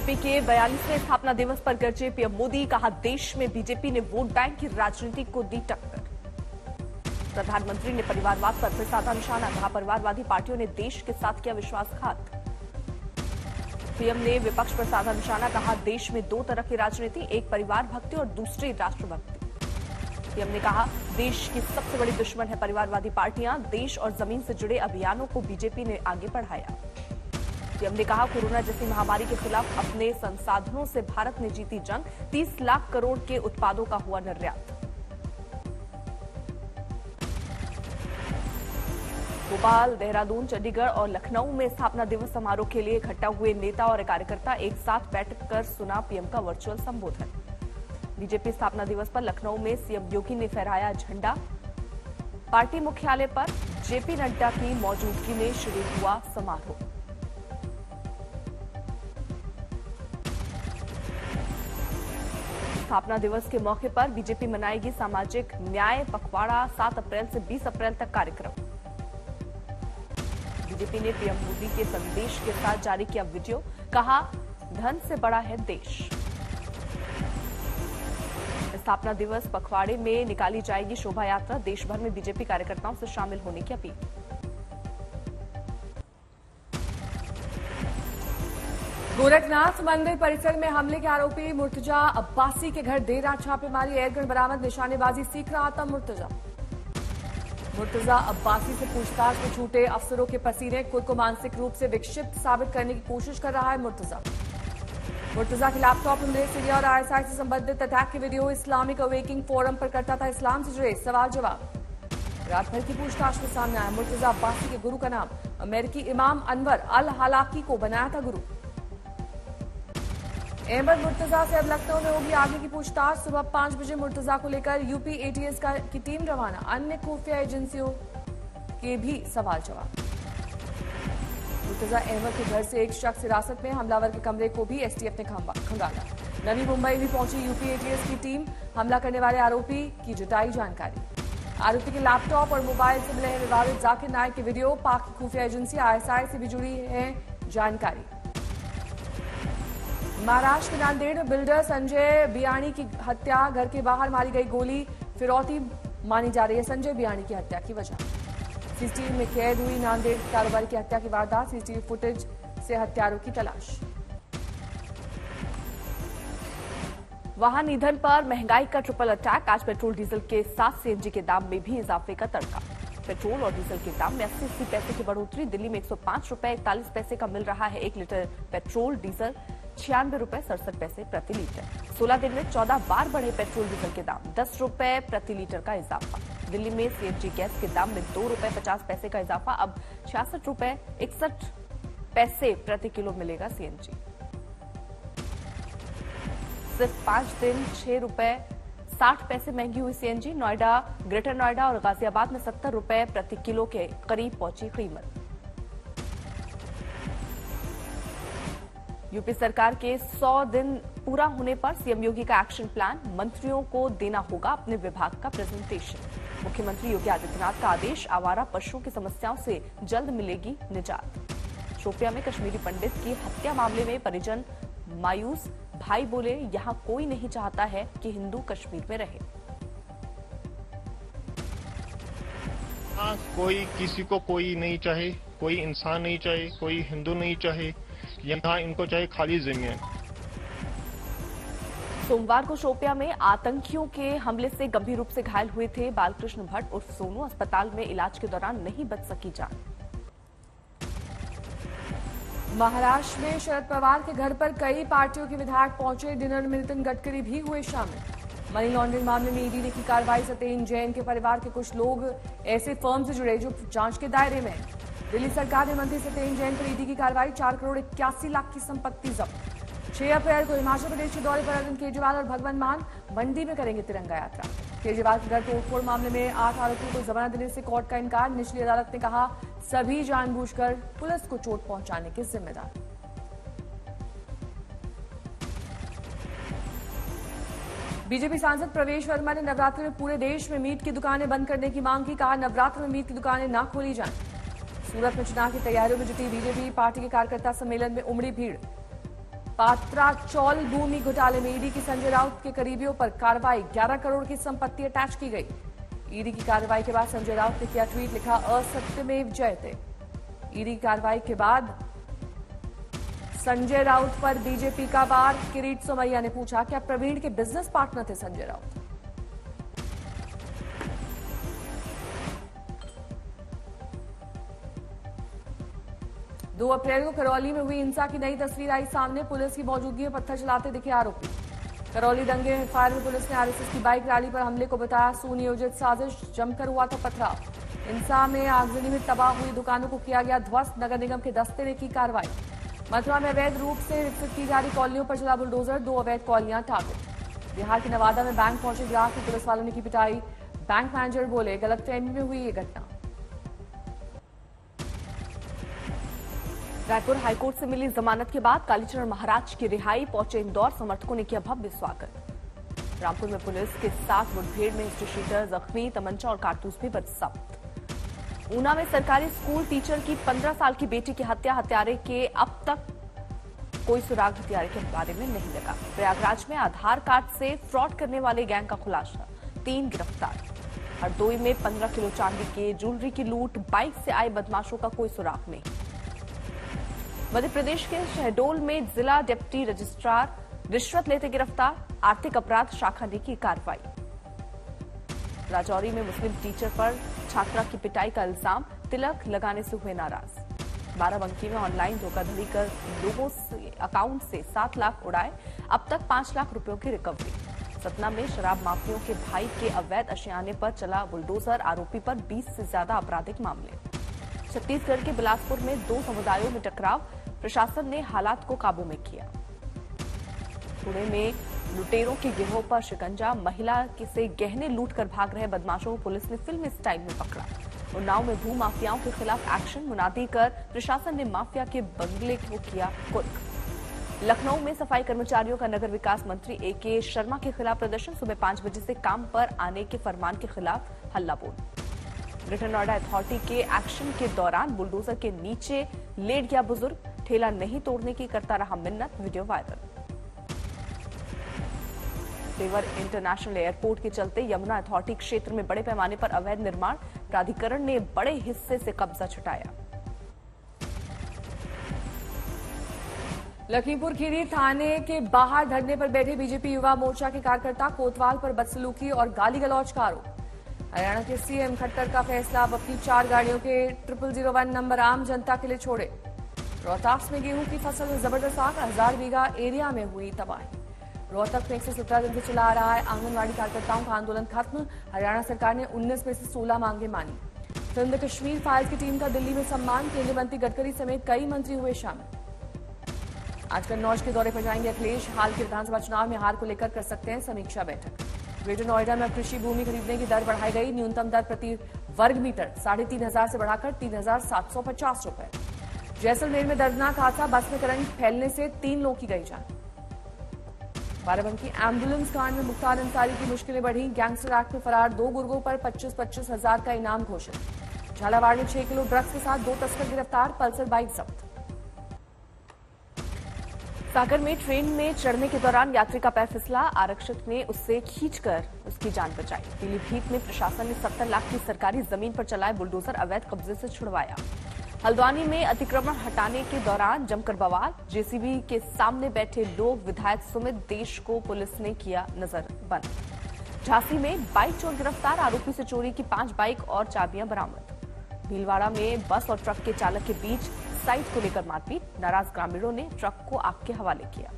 BJP के 42वें स्थापना दिवस पर गरजे पीएम मोदी, कहा देश में बीजेपी ने वोट बैंक की राजनीति को दी टक्कर। प्रधानमंत्री ने परिवारवाद पर फिर साधा निशाना, कहा परिवारवादी पार्टियों ने देश के साथ किया विश्वासघात। पीएम ने विपक्ष पर साधा निशाना, कहा देश में दो तरह की राजनीति, एक परिवार भक्ति और दूसरी राष्ट्रभक्ति। पीएम ने कहा देश की सबसे बड़ी दुश्मन है परिवारवादी पार्टियां, देश और जमीन से जुड़े अभियानों को बीजेपी ने आगे बढ़ाया। पीएम ने कहा कोरोना जैसी महामारी के खिलाफ अपने संसाधनों से भारत ने जीती जंग, 30 लाख करोड़ के उत्पादों का हुआ निर्यात। भोपाल, देहरादून, चंडीगढ़ और लखनऊ में स्थापना दिवस समारोह के लिए इकट्ठा हुए नेता और कार्यकर्ता एक साथ बैठकर सुना पीएम का वर्चुअल संबोधन। बीजेपी स्थापना दिवस पर लखनऊ में सीएम योगी ने फहराया झंडा। पार्टी मुख्यालय पर जेपी नड्डा की मौजूदगी में शुरू हुआ समारोह। स्थापना दिवस के मौके पर बीजेपी मनाएगी सामाजिक न्याय पखवाड़ा, 7 अप्रैल से 20 अप्रैल तक कार्यक्रम। बीजेपी ने पीएम मोदी के संदेश के साथ जारी किया वीडियो, कहा धन से बड़ा है देश। स्थापना दिवस पखवाड़े में निकाली जाएगी शोभा यात्रा, देश भर में बीजेपी कार्यकर्ताओं से शामिल होने की अपील। गोरखनाथ मंदिर परिसर में हमले के आरोपी मुर्तजा अब्बासी के घर देर रात छापेमारी, एयरगन बरामद, निशानेबाजी सीख रहा था मुर्तजा अब्बासी से पूछताछ में छूटे अफसरों के पसीने, खुद को मानसिक रूप से विक्षिप्त साबित करने की कोशिश कर रहा है मुर्तजा के लैपटॉप में मिले सीरिया और आईएसआई से संबंधित अटैक की वीडियो, इस्लामिक अवेकिंग फोरम पर करता था इस्लाम से जुड़े सवाल जवाब। रात भर की पूछताछ में सामने आया मुर्तजा अब्बासी के गुरु का नाम अमेरिकी इमाम अनवर अल हालाकी को बनाया था गुरु। अहमद मुर्तजा से अब लखनऊ में होगी आगे की पूछताछ। सुबह 5 बजे मुर्तजा को लेकर यूपी एटीएस की टीम रवाना, अन्य खुफिया एजेंसियों के भी सवाल जवाब। मुर्तजा अहमद के घर से एक शख्स हिरासत में, हमलावर के कमरे को भी एसटीएफ ने खंगाला। नवी मुंबई भी पहुंची यूपी एटीएस की टीम, हमला करने वाले आरोपी की जुटाई जानकारी। आरोपी के लैपटॉप और मोबाइल से मिले हैं विवादित जाकिर नायक के वीडियो, पाक की खुफिया एजेंसी आईएसआई से भी जुड़ी है जानकारी। महाराष्ट्र के नांदेड़ में बिल्डर संजय बियाणी की हत्या, घर के बाहर मारी गई गोली, फिरौती मानी जा रही है संजय बियाणी की हत्या की वजह। सीसीटीवी में कैद हुई नांदेड़ कारोबारी की हत्या की वारदात, सीसीटीवी फुटेज से हत्यारों की तलाश। वाहन ईंधन पर महंगाई का ट्रिपल अटैक, आज पेट्रोल डीजल के साथ सीएनजी के दाम में भी इजाफे का तड़का। पेट्रोल और डीजल के दाम में 80 पैसे की बढ़ोतरी, दिल्ली में 105 रुपए 41 पैसे का मिल रहा है 1 लीटर पेट्रोल, डीजल 96 रुपए 67 पैसे प्रति लीटर। 16 दिन में 14 बार बढ़े पेट्रोल डीजल के दाम, 10 रुपए प्रति लीटर का इजाफा। दिल्ली में सीएनजी गैस के दाम में 2 रुपए 50 पैसे का इजाफा, अब 66 रुपए 61 पैसे प्रति किलो मिलेगा सीएनजी। सिर्फ 5 दिन 6 रुपए 60 पैसे महंगी हुई सीएनजी, नोएडा, ग्रेटर नोएडा और गाजियाबाद में 70 रुपए प्रति किलो के करीब पहुंची कीमत। यूपी सरकार के 100 दिन पूरा होने पर सीएम योगी का एक्शन प्लान, मंत्रियों को देना होगा अपने विभाग का प्रेजेंटेशन। मुख्यमंत्री योगी आदित्यनाथ का आदेश, आवारा पशुओं की समस्याओं से जल्द मिलेगी निजात। शोपियां में कश्मीरी पंडित की हत्या मामले में परिजन मायूस, भाई बोले यहां कोई नहीं चाहता है कि हिंदू कश्मीर में रहे। कोई किसी को कोई नहीं चाहे, कोई इंसान नहीं चाहे, कोई हिंदू नहीं चाहे, यहाँ इनको चाहे खाली जमीन। सोमवार को शोपियां में आतंकियों के हमले से गंभीर रूप से घायल हुए थे बालकृष्ण भट्ट उर्फ सोनू, अस्पताल में इलाज के दौरान नहीं बच सकी जान। महाराष्ट्र में शरद पवार के घर पर कई पार्टियों के विधायक पहुंचे, डिनर में नितिन गडकरी भी हुए शामिल। मनी लॉन्ड्रिंग मामले में ईडी ने की कार्रवाई, सत्येंद्र जैन के परिवार के कुछ लोग ऐसे फर्म से जुड़े जो जांच के दायरे में हैं। दिल्ली सरकार ने मंत्री सत्येंद्र जैन पर ईडी की कार्रवाई, 4 करोड़ 81 लाख की संपत्ति जब्त। 6 अप्रैल को हिमाचल प्रदेश के दौरे पर अरविंद केजरीवाल और भगवंत मान मंडी में करेंगे तिरंगा यात्रा। केजरीवाल के घर तोड़फोड़ मामले में 8 आरोपियों को जमानत देने से कोर्ट का इनकार, निचली अदालत ने कहा सभी जानबूझकर पुलिस को चोट पहुंचाने के जिम्मेदार। बीजेपी सांसद प्रवेश वर्मा ने नवरात्र में पूरे देश में मीट की दुकानें बंद करने की मांग की, कहा नवरात्र में मीट की दुकानें न खोली जाएं। सूरत में चुनाव की तैयारियों में जुटी बीजेपी पार्टी के कार्यकर्ता सम्मेलन में उमड़ी भीड़। पात्रा चौल भूमि घोटाले में ईडी की संजय राउत के करीबियों पर कार्रवाई, 11 करोड़ की संपत्ति अटैच की गई। ईडी की कार्रवाई के बाद संजय राउत ने किया ट्वीट, लिखा असत्यमेव जयते। ईडी की कार्रवाई के बाद संजय राउत पर बीजेपी का वार। किरीट सोमैया ने पूछा, क्या प्रवीण के बिजनेस पार्टनर थे संजय राउत? दो अप्रैल को करौली में हुई हिंसा की नई तस्वीर आई सामने। पुलिस की मौजूदगी में पत्थर चलाते दिखे आरोपी। करौली दंगे में फायर में पुलिस ने आरएसएस की बाइक रैली पर हमले को बताया सुनियोजित साजिश, जमकर हुआ था पथराव। हिंसा में आगजनी में तबाह हुई दुकानों को किया गया ध्वस्त। नगर निगम के दस्ते ने की कार्रवाई। मथुरा में अवैध रूप से विकसित की जा रही कॉलोनियों पर चला बुलडोजर, 2 अवैध कॉलोनियां टारगेट। बिहार के नवादा में बैंक पहुंचे ग्राहक की पुलिस वालों ने की पिटाई। बैंक मैनेजर बोले, गलतफहमी में हुई ये घटना। रायपुर हाईकोर्ट से मिली जमानत के बाद कालीचरण महाराज की रिहाई पहुंचे इंदौर, समर्थकों ने किया भव्य स्वागत। रामपुर में पुलिस के साथ मुठभेड़ में हिस्ट्री शीटर जख्मी, तमंचा और कारतूस भी बरामद। ऊना में सरकारी स्कूल टीचर की 15 साल की बेटी की हत्या, हत्यारे के अब तक कोई सुराग हत्यारे के बारे में नहीं लगा। प्रयागराज में आधार कार्ड से फ्रॉड करने वाले गैंग का खुलासा, 3 गिरफ्तार। हरदोई में 15 किलो चांदी के ज्वेलरी की लूट, बाइक से आए बदमाशों का कोई सुराग नहीं। मध्य प्रदेश के शहडोल में जिला डिप्टी रजिस्ट्रार रिश्वत लेते गिरफ्तार, आर्थिक अपराध शाखा ने की कार्रवाई। राजौरी में मुस्लिम टीचर पर छात्रा की पिटाई का इल्जाम, तिलक लगाने से हुए नाराज। बाराबंकी में ऑनलाइन धोखाधड़ी कर लोगों से अकाउंट से 7 लाख उड़ाए, अब तक 5 लाख रुपयों की रिकवरी। सतना में शराब माफियों के भाई के अवैध आशियाने पर चला बुलडोजर, आरोपी पर 20 से ज्यादा आपराधिक मामले। छत्तीसगढ़ के बिलासपुर में 2 समुदायों में टकराव, प्रशासन ने हालात को काबू में किया। पुणे में लुटेरों के गिरोह पर शिकंजा, महिला से गहने लूटकर भाग रहे बदमाशों को पुलिस ने फिल्मी स्टाइल में पकड़ा। उन्नाव में भू माफियाओं के खिलाफ एक्शन मुनादी कर प्रशासन ने माफिया के बंगले को किया कुर्क। लखनऊ में सफाई कर्मचारियों का नगर विकास मंत्री AK शर्मा के खिलाफ प्रदर्शन, सुबह 5 बजे से काम पर आने के फरमान के खिलाफ हल्ला बोल। ग्रेटर नोएडा अथॉरिटी के एक्शन के दौरान बुलडोजर के नीचे लेट गया बुजुर्ग, ठेला नहीं तोड़ने की करता रहा मिन्नत, वीडियो वायरल। तेवर इंटरनेशनल एयरपोर्ट के चलते यमुना अथॉरिटी क्षेत्र में बड़े पैमाने पर अवैध निर्माण, प्राधिकरण ने बड़े हिस्से से कब्जा छुटाया। लखीमपुर खीरी थाने के बाहर धरने पर बैठे बीजेपी युवा मोर्चा के कार्यकर्ता, कोतवाल पर बदसलूकी और गाली गलौज का आरोप। हरियाणा के सीएम खट्टर का फैसला, अब अपनी 4 गाड़ियों के 0001 नंबर आम जनता के लिए छोड़े। रोहतास में गेहूं की फसल में जबरदस्त आग, 1000 बीघा एरिया में हुई तबाही। रोहतक में 117 दिन से चला आ रहा है आंगनबाड़ी कार्यकर्ताओं का आंदोलन खत्म, हरियाणा सरकार ने 19 में से 16 मांगे मानी। फिल्म द कश्मीर फाइल्स की टीम का दिल्ली में सम्मान, केंद्रीय मंत्री गडकरी समेत कई मंत्री हुए शामिल। आज कन्नौज के दौरे पर जाएंगे अखिलेश, हाल के विधानसभा चुनाव में हार को लेकर कर सकते हैं समीक्षा बैठक। ग्रेटर नोएडा में कृषि भूमि खरीदने की दर बढ़ाई गई, न्यूनतम दर प्रति वर्ग मीटर 3500 से बढ़ाकर 3750 रुपए। जैसलमेर में दर्दनाक हादसा, बस में करंट फैलने से 3 लोगों की गई जान। बाराबंकी एम्बुलेंस कांड में मुख्तार अंसारी की मुश्किलें बढ़ी, गैंगस्टर एक्ट में फरार 2 गुर्गों पर 25-25 हजार का इनाम घोषित। झालावाड़ में 6 किलो ड्रग्स के साथ 2 तस्कर गिरफ्तार, पल्सर बाइक जब्त। सागर में ट्रेन में चढ़ने के दौरान यात्री का पैर फिसला, आरक्षक ने उससे खींचकर उसकी जान बचाई। पीलीभीत में प्रशासन ने 70 लाख की सरकारी जमीन पर चलाए बुलडोजर, अवैध कब्जे से छुड़वाया। हल्द्वानी में अतिक्रमण हटाने के दौरान जमकर बवाल, जेसीबी के सामने बैठे लोग, विधायक सुमित देश को पुलिस ने किया नजरबंद। झांसी में बाइक चोर गिरफ्तार, आरोपी से चोरी की 5 बाइक और चाबियां बरामद। भीलवाड़ा में बस और ट्रक के चालक के बीच साइट को लेकर मारपीट, नाराज ग्रामीणों ने ट्रक को आग के हवाले किया।